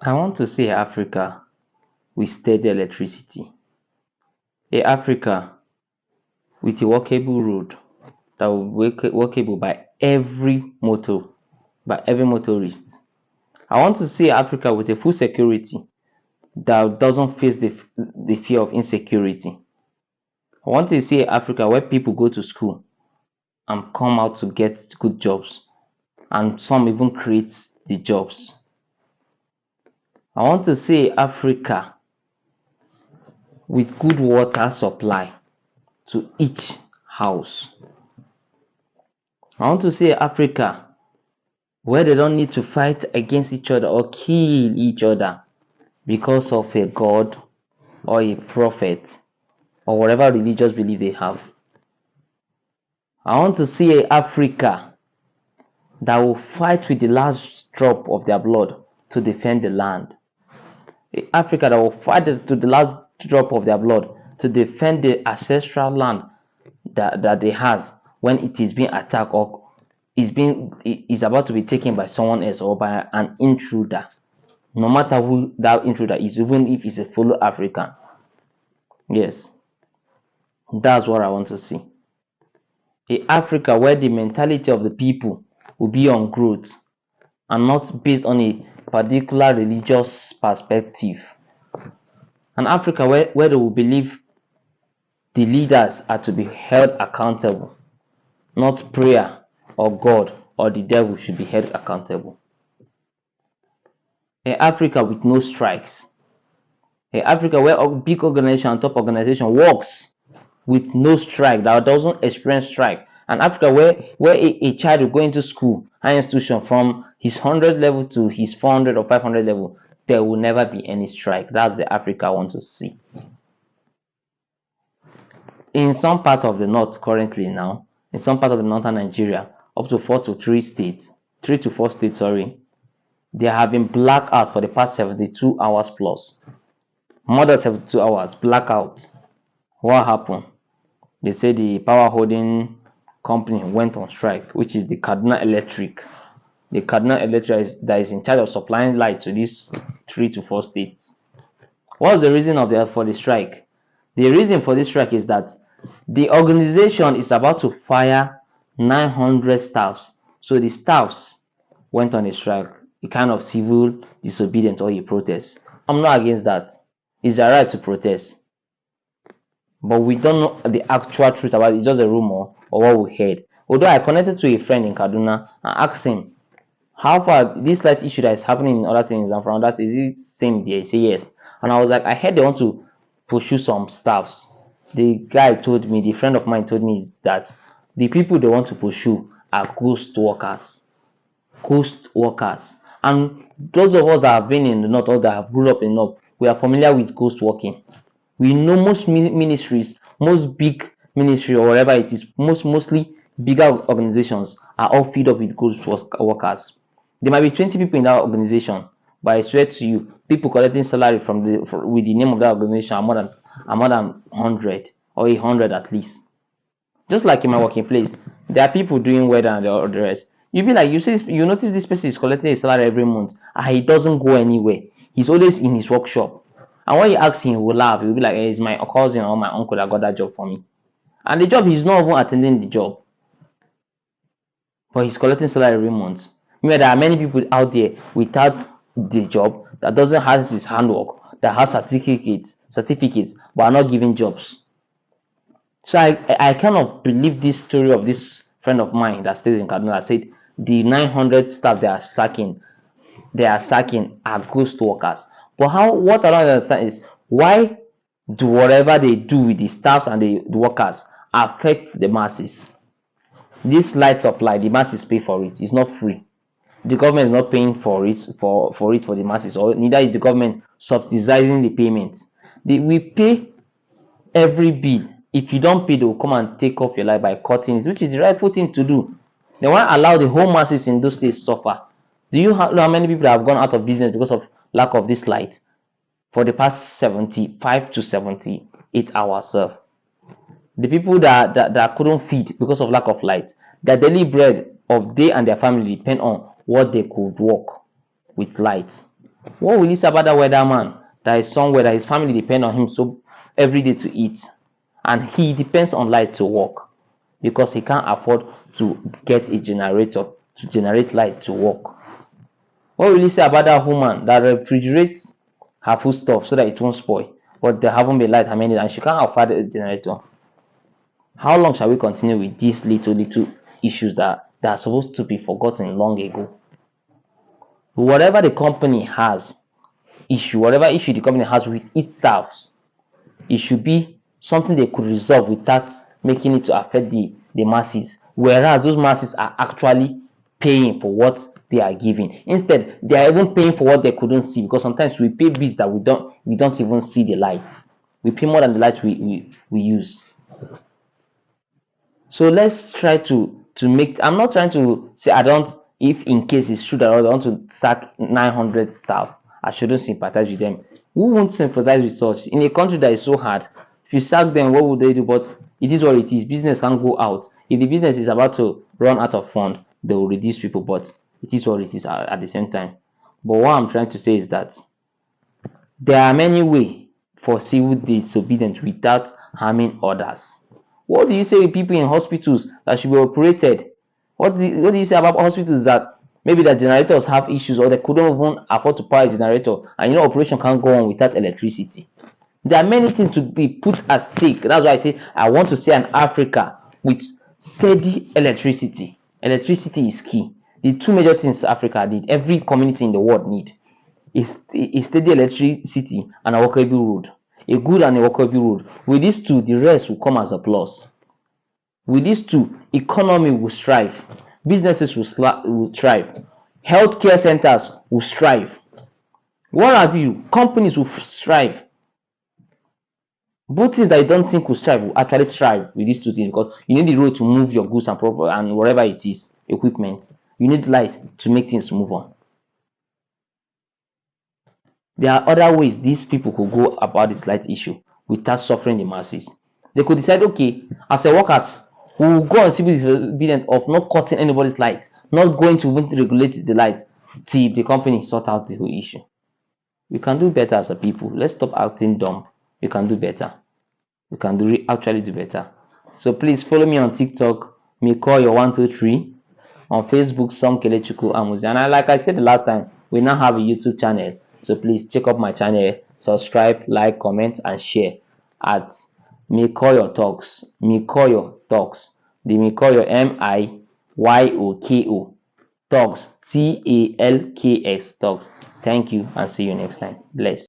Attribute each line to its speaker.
Speaker 1: I want to see Africa with steady electricity, a Africa with a walkable road that will be walkable by every motorist. I want to see Africa with a full security that doesn't face the fear of insecurity. I want to see Africa where people go to school and come out to get good jobs, and some even create the jobs. I want to see Africa with good water supply to each house. I want to see Africa where they don't need to fight against each other or kill each other because of a god or a prophet or whatever religious belief they have. I want to see a Africa that will fight with the last drop of their blood to defend the land. A Africa that will fight to the last drop of their blood to defend the ancestral land that they has when it is being attacked or is about to be taken by someone else or by an intruder. No matter who that intruder is, even if it's a fellow African. Yes, that's what I want to see. A Africa where the mentality of the people will be on growth and not based on a particular religious perspective. An Africa where they will believe the leaders are to be held accountable, not prayer or God or the devil should be held accountable. A Africa with no strikes. A Africa where a big organization and top organization works with no strike, that doesn't experience strike. An Africa where a child will go into school, high institution, from his 100 level to his 400 or 500 level, there will never be any strike. That's the Africa I want to see. In some part of the north currently now, in some part of the northern Nigeria, up to 3 to 4 states, sorry, they have been blackout for the past 72 hours plus. More than 72 hours, blackout. What happened? They say the power holding company went on strike, which is the Kaduna Electric. The Kaduna Electric that is in charge of supplying light to these 3 to 4 states. What's the reason for the strike? The reason for this strike is that the organization is about to fire 900 staffs. So the staffs went on a strike, a kind of civil disobedience or a protest. I'm not against that. It's their right to protest. But we don't know the actual truth about it. It's just a rumor or what we heard. Although I connected to a friend in Kaduna and asked him, how far this light issue that is happening in other things and from others, is it same there? He said yes. And I was like, I heard they want to pursue some staffs. The guy told me, the friend of mine told me that the people they want to pursue are ghost workers. Ghost workers. And those of us that have been in the north or that have grew up in the north, we are familiar with ghost working. We know most ministries, most big ministry or whatever it is, mostly bigger organizations are all filled up with ghost workers. There might be 20 people in that organization, but I swear to you, people collecting salary with the name of that organization are more than 100 or 100 at least. Just like in my working place, there are people doing weather and the rest. You be like, you notice this person is collecting a salary every month and he doesn't go anywhere. He's always in his workshop. And when you ask him, he will laugh. He'll be like, hey, it's my cousin or my uncle that got that job for me. And the job, he's not even attending the job, but he's collecting salary every month. Meanwhile, there are many people out there without the job that doesn't have his handwork, that has certificates, but are not giving jobs. So I kind of believe this story of this friend of mine that stays in Kaduna said the 900 staff they are sacking are ghost workers. But what I don't understand is why do whatever they do with the staffs and the workers affect the masses? This light supply, the masses pay for it. It's not free. The government is not paying for it for the masses, or neither is the government subsidizing the payment. We pay every bill. If you don't pay, they will come and take off your life by cutting it, which is the rightful thing to do. They won't allow the whole masses in those states suffer. Do you know how many people have gone out of business because of lack of this light for the past 75 to 78 hours? The people that couldn't feed because of lack of light, their daily bread of they and their family depend on what they could work with light. What will you say about that weatherman that is somewhere that his family depend on him so every day to eat, and he depends on light to work because he can't afford to get a generator to generate light to work? What will you say about that woman that refrigerates her food stuff so that it won't spoil, but there haven't been light how many and she can't afford a generator? How long shall we continue with these little issues that are supposed to be forgotten long ago? Whatever the company has whatever issue the company has with its staffs, it should be something they could resolve without making it to affect the masses. Whereas those masses are actually paying for what they are giving. Instead, they are even paying for what they couldn't see, because sometimes we pay bills that we don't even see the light. We pay more than the light we use. So let's try to make. I'm not trying to say I don't. If in case it's true that I want to sack 900 staff, I shouldn't sympathize with them. Who won't sympathize with such in a country that is so hard? If you sack them, what would they do? But it is what it is. Business can't go out. If the business is about to run out of fund, they will reduce people. But it is what it is at the same time. But what I'm trying to say is that there are many ways for civil disobedience without harming others. What do you say with people in hospitals that should be operated? What do you say about hospitals that maybe the generators have issues or they couldn't even afford to power a generator, and operation can't go on without electricity? There are many things to be put at stake. That's why I say I want to see an Africa with steady electricity. Electricity is key. The two major things Africa need, every community in the world need, is a steady electricity and a workable road. A good and a workable road. With these two, the rest will come as a plus. With these two, economy will strive, businesses will thrive, healthcare centers will strive. What have you? Companies will strive. Both things that you don't think will strive will actually strive with these two things, because you need the road to move your goods and proper and whatever it is, equipment. You need light to make things move on. There are other ways these people could go about this light issue without suffering the masses. They could decide, okay, as a workers, we will go on civil disobedience of not cutting anybody's light, not going to even regulate the light till the company sort out the whole issue. We can do better as a people. Let's stop acting dumb. We can do better. We can actually do better. So please follow me on TikTok, me call your 123, on Facebook, some Kelechuku Amuzi. And like I said the last time, we now have a YouTube channel. So please check out my channel, subscribe, like, comment, and share at Mikoyo Talks. Mikoyo Talks. The Mikoyo Miyoko Talks. TALKS Talks. Thank you and see you next time. Bless.